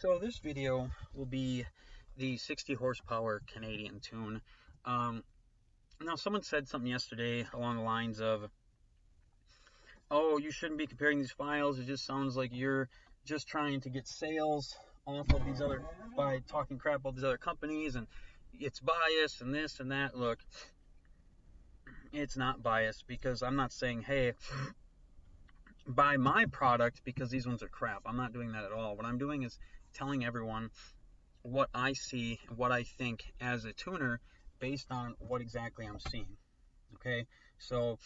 So this video will be the 60 horsepower Canadian tune. Now someone said something yesterday along the lines of, oh, you shouldn't be comparing these files. It just sounds like you're just trying to get sales off of these other, by talking crap about these other companies, and it's biased and this and that. Look, it's not biased, because I'm not saying, hey, buy my product because these ones are crap. I'm not doing that at all. What I'm doing is telling everyone what I see, what I think as a tuner based on what exactly I'm seeing. Okay, so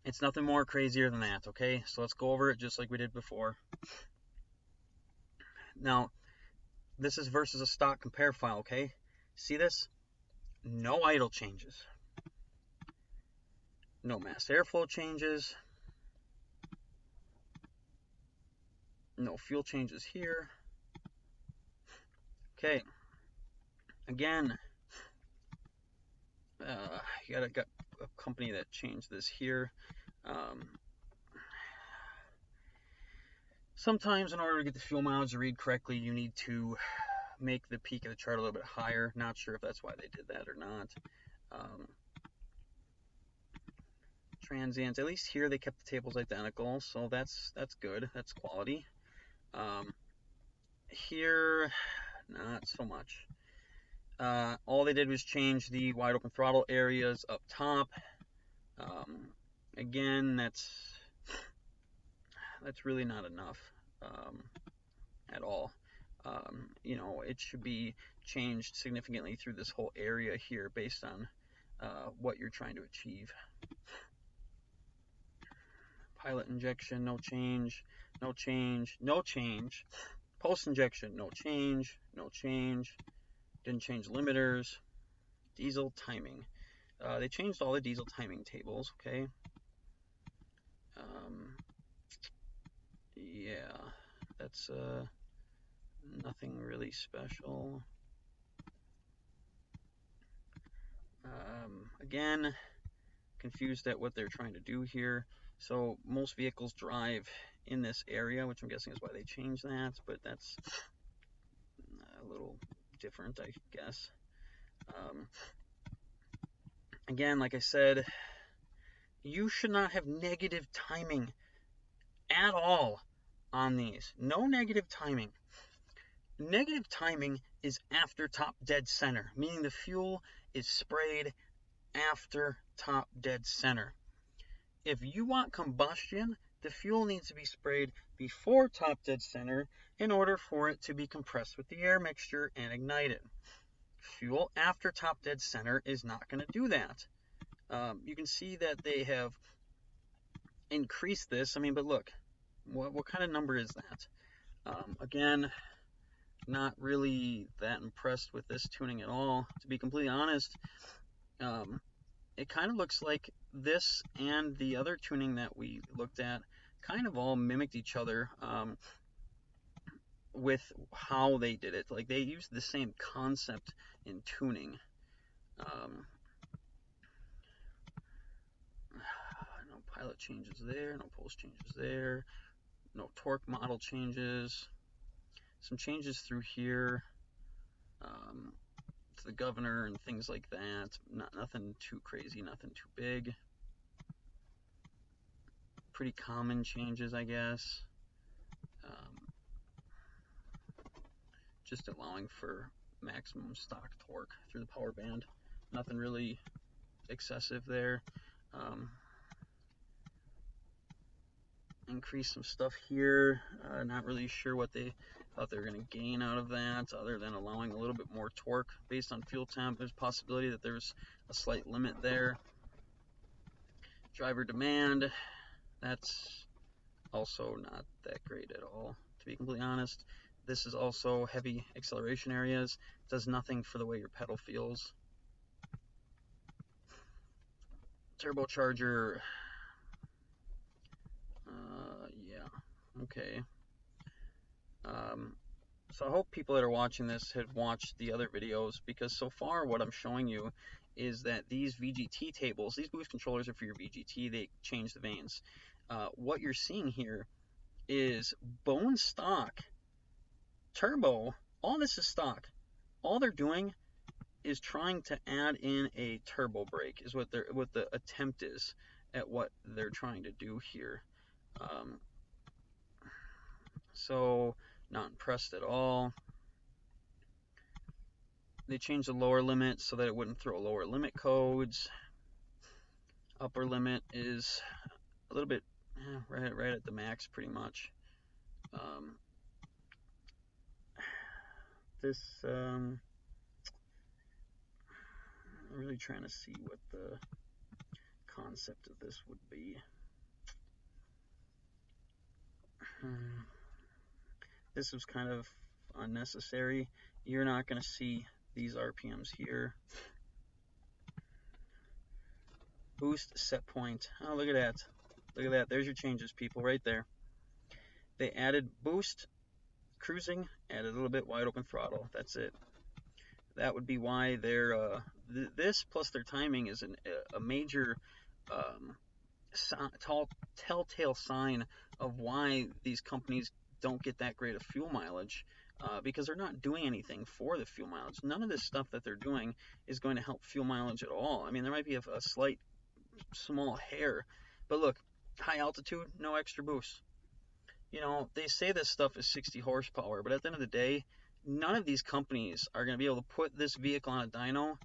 it's nothing more crazier than that. Okay, so let's go over it just like we did before. Now, this is versus a stock compare file. Okay, see this? No idle changes, no mass airflow changes, no fuel changes here. Okay, again, you got a company that changed this here. Sometimes in order to get the fuel mileage to read correctly, you need to make the peak of the chart a little bit higher. Not sure if that's why they did that or not. Transients, at least here they kept the tables identical, so that's good. That's quality. Here, not so much. All they did was change the wide open throttle areas up top. Again, that's really not enough at all. You know, it should be changed significantly through this whole area here based on what you're trying to achieve. Pilot injection, no change, no change, no change. Post injection, no change, no change. Didn't change limiters. Diesel timing. They changed all the diesel timing tables, okay? Yeah, that's nothing really special. Again, confused at what they're trying to do here. So most vehicles drive in this area, which I'm guessing is why they changed that, but that's a little different, I guess. Again, like I said, you should not have negative timing at all on these. No negative timing. Negative timing is after top dead center, meaning the fuel is sprayed after top dead center. If you want combustion, the fuel needs to be sprayed before top dead center in order for it to be compressed with the air mixture and ignited. Fuel after top dead center is not going to do that. You can see that they have increased this. I mean, but look, what kind of number is that? Again, not really that impressed with this tuning at all, to be completely honest. It kind of looks like this and the other tuning that we looked at kind of all mimicked each other with how they did it. Like, they used the same concept in tuning. No pilot changes there, no post changes there, no torque model changes. Some changes through here to the governor and things like that. Nothing too crazy, nothing too big. Pretty common changes, I guess. Just allowing for maximum stock torque through the power band. Nothing really excessive there. Increase some stuff here. Not really sure what they thought they were going to gain out of that, other than allowing a little bit more torque based on fuel temp. There's a possibility that there's a slight limit there. Driver demand, that's also not that great at all, to be completely honest. This is also heavy acceleration areas. Does nothing for the way your pedal feels. Turbocharger, yeah, okay. So I hope people that are watching this have watched the other videos, because so far what I'm showing you is that these VGT tables, these boost controllers are for your VGT, they change the vanes. What you're seeing here is bone stock turbo, all this is stock. All they're doing is trying to add in a turbo brake, is what the attempt is at what they're trying to do here. So not impressed at all. They changed the lower limit so that it wouldn't throw lower limit codes. Upper limit is a little bit right at the max, pretty much. I'm really trying to see what the concept of this would be. This was kind of unnecessary. You're not going to see these RPMs here. Boost, set point. Oh, look at that. Look at that. There's your changes, people, right there. They added boost, cruising, added a little bit wide open throttle. That's it. That would be why they're this plus their timing is a major telltale sign of why these companies don't get that great of fuel mileage, because they're not doing anything for the fuel mileage. None of this stuff that they're doing is going to help fuel mileage at all. I mean, there might be a slight small hair, but look, high altitude, no extra boost. You know, they say this stuff is 60 horsepower, but at the end of the day, none of these companies are going to be able to put this vehicle on a dyno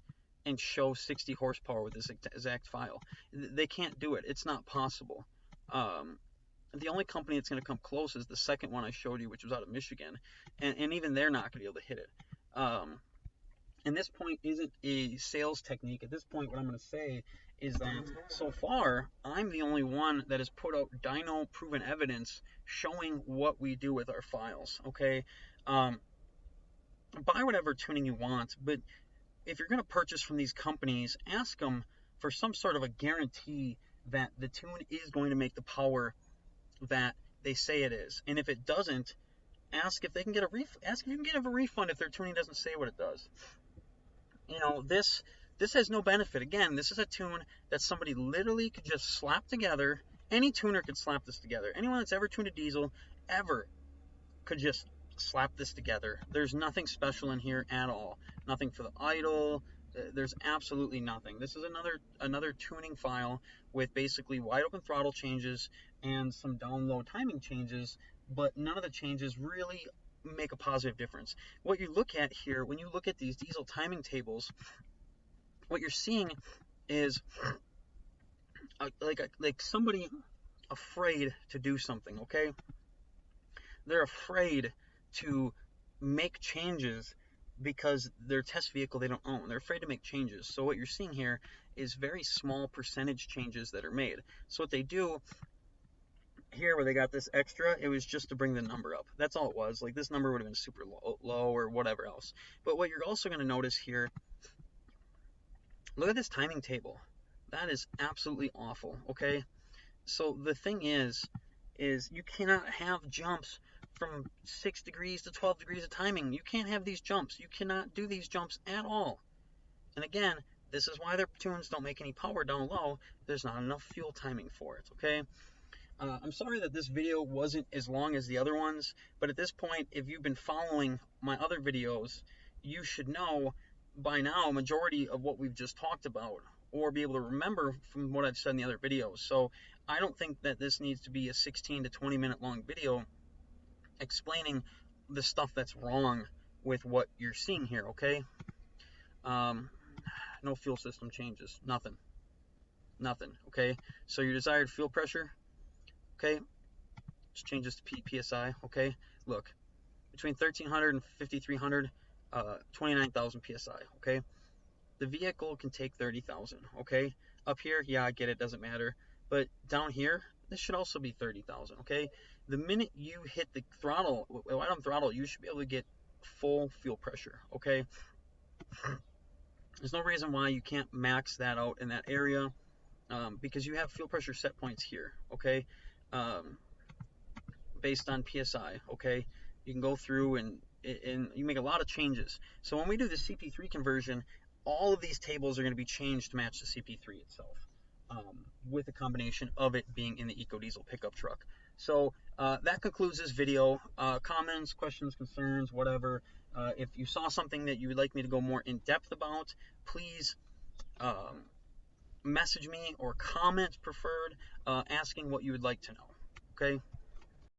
and show 60 horsepower with this exact file. They can't do it. It's not possible. The only company that's going to come close is the second one I showed you, which was out of Michigan, and even they're not going to be able to hit it. And this point isn't a sales technique. At this point, what I'm going to say is that so far, I'm the only one that has put out dyno proven evidence showing what we do with our files, okay? Buy whatever tuning you want, but if you're going to purchase from these companies, ask them for some sort of a guarantee that the tune is going to make the power that they say it is. And if it doesn't, ask if they can get a ask if you can get a refund if their tuning doesn't say what it does. You know, this has no benefit. Again, this is a tune that somebody literally could just slap together. Any tuner could slap this together. Anyone that's ever tuned a diesel ever could just slap this together. There's nothing special in here at all. Nothing for the idle. There's absolutely nothing. This is another tuning file with basically wide open throttle changes and some down low timing changes, but none of the changes really make a positive difference. What you look at here, when you look at these diesel timing tables, what you're seeing is like somebody afraid to do something, okay? They're afraid to make changes because their test vehicle they don't own. They're afraid to make changes. So what you're seeing here is very small percentage changes that are made. So what they do here, where they got this extra, it was just to bring the number up. That's all it was. Like, this number would have been super low or whatever else. But what you're also going to notice here, look at this timing table. That is absolutely awful, okay? So the thing is you cannot have jumps from 6 degrees to 12 degrees of timing. You can't have these jumps. You cannot do these jumps at all. And again, this is why their tunes don't make any power down low. There's not enough fuel timing for it, okay? I'm sorry that this video wasn't as long as the other ones, but at this point, if you've been following my other videos, you should know by now a majority of what we've just talked about, or be able to remember from what I've said in the other videos. So I don't think that this needs to be a 16 to 20 minute long video explaining the stuff that's wrong with what you're seeing here, okay? No fuel system changes, nothing, okay? So your desired fuel pressure, okay, just changes to PSI, okay? Look, between 1300 and 5300, 29,000 PSI, okay? The vehicle can take 30,000, okay? Up here, yeah, I get it, doesn't matter. But down here, this should also be 30,000, okay? The minute you hit the throttle, wide on throttle, you should be able to get full fuel pressure, okay? There's no reason why you can't max that out in that area, because you have fuel pressure set points here, okay? Based on PSI, okay? You can go through and you make a lot of changes. So when we do the CP3 conversion, all of these tables are going to be changed to match the CP3 itself, with a combination of it being in the ecodiesel pickup truck. So that concludes this video. Comments, questions, concerns, whatever. If you saw something that you would like me to go more in depth about, please message me or comment preferred, asking what you would like to know. Okay?